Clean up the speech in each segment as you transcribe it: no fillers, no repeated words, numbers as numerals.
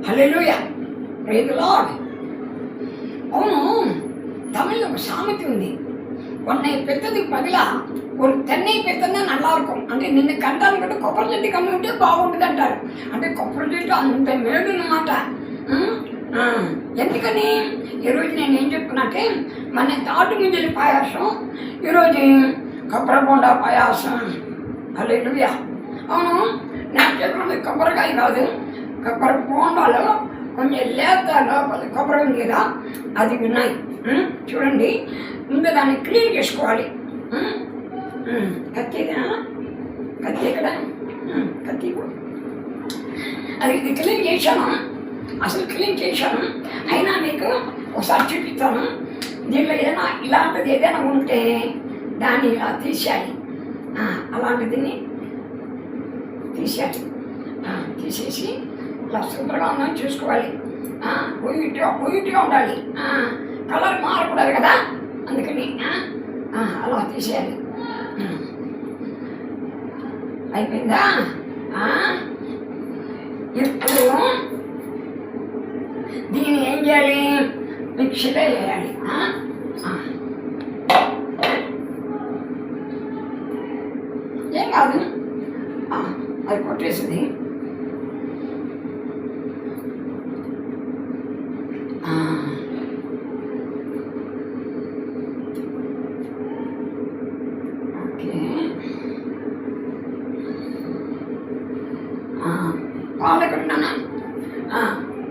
Hallelujah, praise the lord. అవును, தமிழ்లో ఒక సామెత ఉంది, ఉన్నై పెద్దది పగిల ஒரு தென்னை పెద్దది நல்லா இருக்கும். అంటే నిన్ను కంటాను కంటే కొబ్బరి చెట్టు కమ్మి ఉంటే బాగుంటుంది అంటారు. అంటే కొబ్బరి చెట్టు అంత మేలు అన్నమాట. ఎందుకని ఈరోజు నేను ఏం చెప్తున్నట్టే, మన తాటి ముంజలి పాయాసం, ఈరోజు కొబ్బరి బొండా పాయాసం. హల్లెలూయా. అవును, నా చేతుల్లో కొబ్బరికాయ కాదు, కొబ్బరి బోండాలో కొంచెం లేత లోపల కొబ్బరి ఉంది కదా, అది ఉన్నాయి. చూడండి, ముందు దాన్ని క్లీన్ చేసుకోవాలి. కత్తి కత్తి ఇక్కడ, కత్తి అది ఇది క్లీన్ చేశాను, అసలు క్లీన్ చేశాను. అయినా మీకు ఒకసారి చూపిస్తాను. దీంట్లో ఏదైనా ఇలాంటిది ఏదైనా ఉంటే దాన్ని ఇలా తీసేయాలి. అలాంటిది తీసేయాలి. తీసేసి ఇలా శుభ్రంగా ఉందని చూసుకోవాలి. వైట్గా ఉండాలి, కలర్ మారకూడదు కదా, అందుకని అలా తీసేయాలి. అయిపోయిందా? ఇప్పుడు దీన్ని ఏం చేయాలి, మిక్సీలో వేయాలి. ఏం కాదు, అది కొట్టేసింది. పాలు ఎక్కడ ఉన్నానా?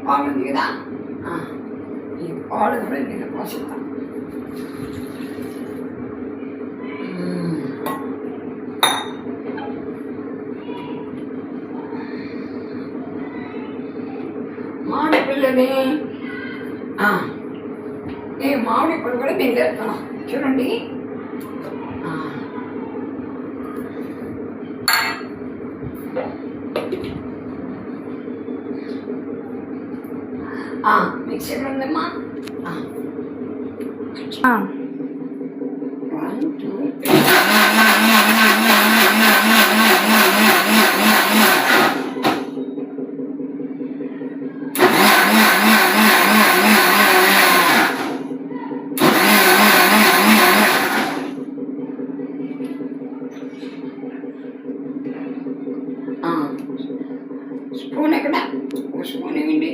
పాలు ఉంది కదా, ఈ పాలు కూడా నేను పోషిస్తాను. మామిడి పిల్లని ఈ మామిడి పళ్ళు కూడా నేను వేస్తాను. చూడండి, మిక్సీ ఉందమ్మా. 1 2 స్పూన్ ఎక్కడ, స్పూన్ ఇవ్వండి.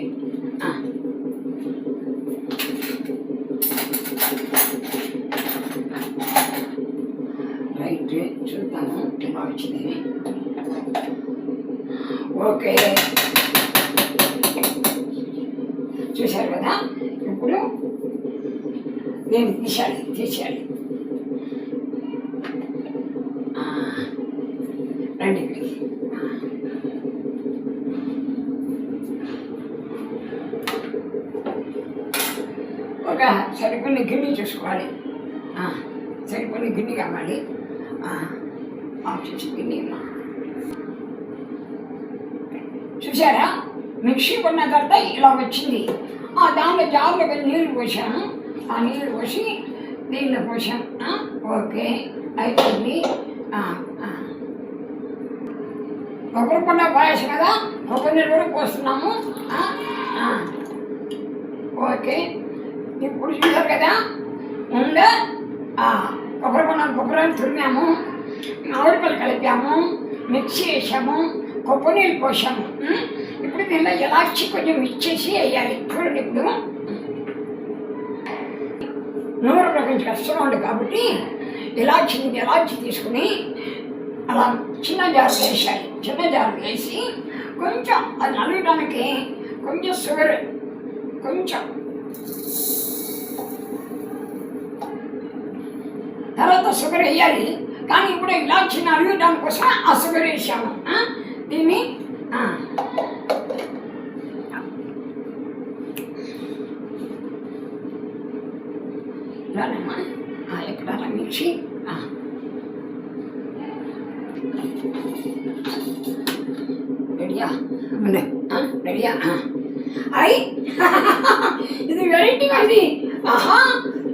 రైట్, చూద్దాము ఎలా వచ్చింది. ఓకే, చూశారు కదా. ఇప్పుడు నేను తీసేయాలి. రండి ఇక్కడికి. ఒక సరిపడిన గిన్నె చూసుకోవాలి, సరిపడిన గిన్నె కావాలి. చూసి గిన్నె చూసారా, మిక్సీ కొన్న తర్వాత ఇలా వచ్చింది. దాంట్లో జార్లో నీళ్ళు పోసాను, ఆ నీళ్ళు పోసి దీనిలో పోసాను. ఓకే, అయిపోయింది. కొబ్బరి పండ పాయసం కదా, కొబ్బరి నీళ్ళు కూడా పోస్తున్నాము. ఓకే, ఇప్పుడు చూసారు కదా, ముందు కొబ్బరి తురిమాము, మామిడిపళ్ళు కలిపాము, మిక్సీ వేసాము, కొబ్బరి నీళ్ళు పోసాము. ఇప్పుడు దీనిలో ఇలాచి కొంచెం మిక్స్ చేసి వేయాలి. చూడండి, ఇప్పుడు నూనెలో కొంచెం కష్టంగా ఉంది కాబట్టి ఇలాచి తీసుకుని అలా చిన్న జారు వేసాలి. చిన్న జారు వేసి కొంచెం అది నలగడానికి కొంచెం షుగర్, కొంచెం తర్వాత షుగర్ వేయాలి. కానీ ఇప్పుడు ఇలా చిన్న అరగడానికి కోసం ఆ షుగర్ వేసాము. దీన్ని ఇలానమ్మా, ఎక్కడ మిక్సీ రెడీయా? రెడీయా? అయి ఇది వెరైటీగా ఉంది.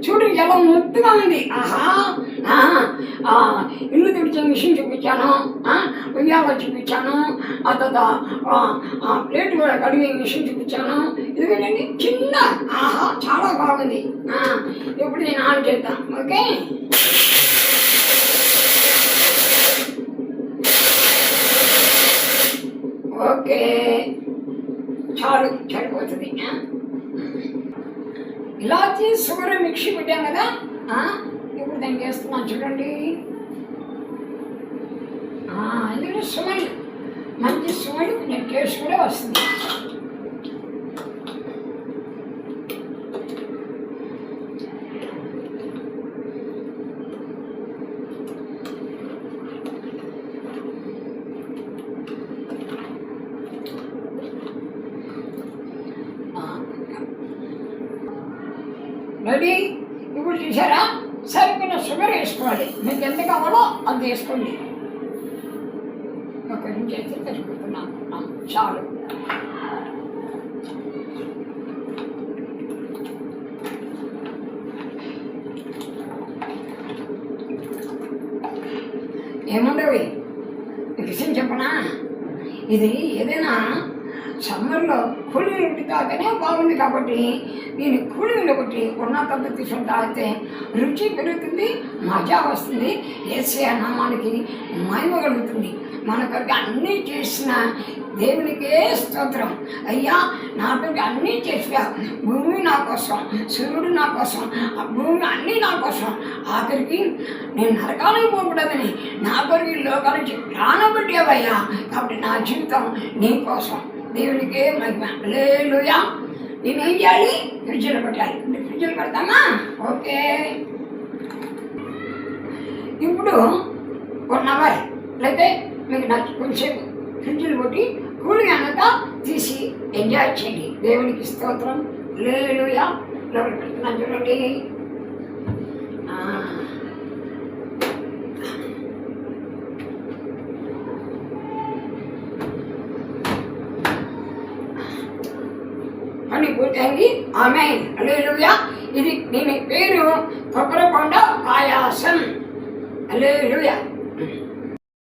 చూడు ఎలా ముద్దుగా ఉంది. ఇల్లు తుడిచే మిషన్ చూపించాను, ఉయ్యాల చూపించాను, ఆ తర్వాత ప్లేట్ కూడా కడిగే మిషన్ చూపించాను. ఇదిగోనండి చిన్న చాలా బాగుంది. ఇప్పుడు నేను ఆన్ చేద్దాం. ఓకే, ఓకే చాలు, సరిపోతుంది. ఇలాచి షుగర్ మిక్సీ పెట్టాం కదా, ఇప్పుడు నేను చేస్తున్నాను చూడండి. ఇందులో స్మెల్, మంచి స్మెల్, కొంచెం టేస్ట్ కూడా వస్తుంది. రెడీ. ఇప్పుడు చూసారా, సరిపోయిన షుగర్ వేసుకోవాలి. మీకు ఎంత కావాలో అంత వేసుకోండి. ఒక నుంచి అయితే సరిపోతున్నాను, చాలు. ఏముండవి విషయం చెప్పనా, ఇది ఏదైనా సమ్మర్లో కూలీలు తాగితేనే బాగుంది కాబట్టి దీన్ని కూలీలు కొట్టి ఉన్నతంగా తీసుకుని తాగితే రుచి పెరుగుతుంది, మజా వస్తుంది, యేసయ్య నామానికి మహిమ కలుగుతుంది. మనకొరికి అన్నీ చేసిన దేవునికే స్తోత్రం. అయ్యా నాతోటి అన్నీ చేసా, భూమి నా కోసం, సూర్యుడు నా కోసం, ఆ భూమి అన్నీ నా కోసం. ఆఖరికి నేను నరకానికి పోకూడదని నా కొరికి లోకాల నుంచి ప్రాణం పెట్టేవయ్యా. కాబట్టి నా జీవితం నీ కోసం, దేవునికే మహిమ. హల్లెలూయా. నేనేం చేయాలి? ఫ్రిడ్జ్లో పెట్టాలి. ఫ్రిడ్జ్లో పెడతామా? ఓకే. ఇప్పుడు 1 అవర్ లేకపోతే మీకు కొంచెంసేపు ఫ్రిడ్జ్లో పెట్టి కూలి అన్నత తీసి ఎంజాయ్ చేయండి. దేవునికి స్తోత్రం. హల్లెలూయా. లోపల పెడుతున్నాను చూడండి. పని పూర్తయింది. ఆమేన్. హల్లెలూయా. ఇది దీని పేరు కొబ్బరి బొండ పాయాసం. హల్లెలూయా.